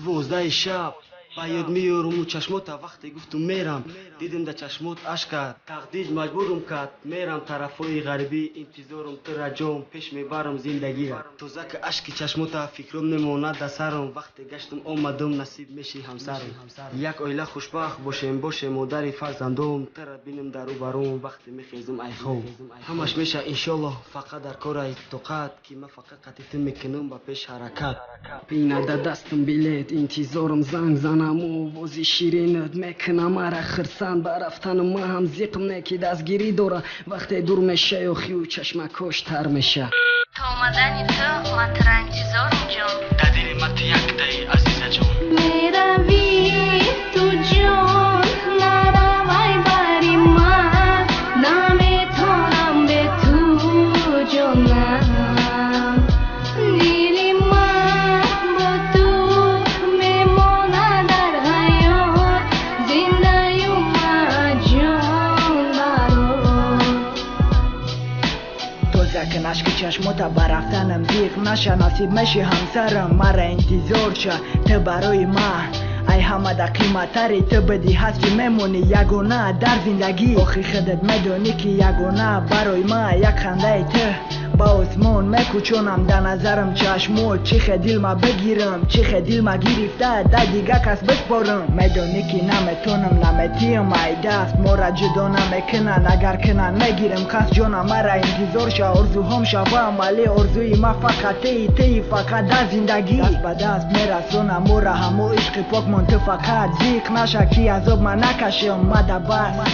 12 شب با یاد میارم و چشماتا وقتی گفتم میرم دیدم در چشمات اشکت تقدیر مجبورم کرد میرم طرفای غربی انتظارم تو رجام پیش میبرم زندگی را توزه که اشک چشماتا فکرم نماند در سرم وقتی گشتم آمدم نصیب میشی همسرم یک عائله خوشبخت باشیم باشه مادر فرزندم ترا بینم در روبروم وقتی میخیزم ای خوب همش میشه انشالله فقط در کار توقت که من فقط قطعتم میکنم با پیش حرکت بینه دستم بلیت انتظارم زنگ زنم و وزی شیرینت میکنم مرا خرسند برفتن ما هم زیقم نه که دستگیری دوره وقتی دور میشه و خیو چشم کشتر میشه تا آمدن تو من تر انتظارم جان در دل من تو یک دهی عزیزه جان میروی تو جان نروی بری من نمیتونم به تو جانم دل من با تو میمونه در حیات زنده من جان برات توزه که نشک چشماتا برفتنم دیق نشه نصیب میشی همسرم مرا انتظار شه تو برای من ای همه در قیمتری تو بدی هستی میمونی یگونه در زندگی آخی خودت میدونی که یگونه برای من یک خنده تو با آسمان میکوچونم در نظرم چشمات چی دل ما بگیرم چی دل ما گرفته در دیگه کس بسپارم میدونی که نمیتونم نمیتیم ای دست ما را جدا نمیکنن اگر کنن میگیرم خست جانم مرا انتظار شه آرزوهام شوه عملی آرزوی ما فقط تی فقط در زندگی دست به دست میرسونم ما را همو عشق پاک من تو فقط زیق نشه کی عذاب من نکشم مده بس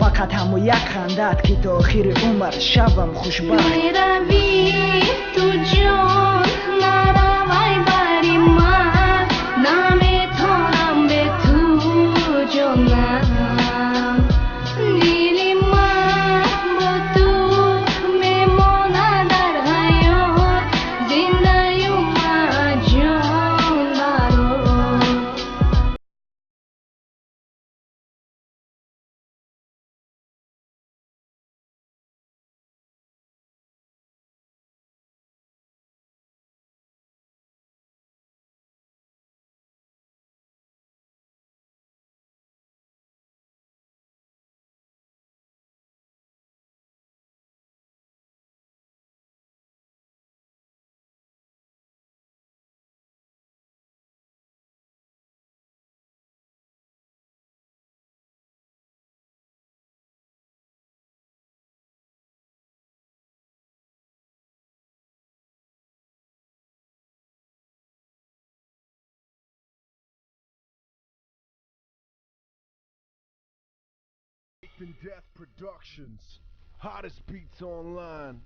فقط همو یک خندت که تا آخر عمر شبم خوشبخت میروی تو جان نروی بری من نمیتونم به تو جانم دل من با تو میمونه در حیات زنده من جان برات Death Productions, hottest beats online.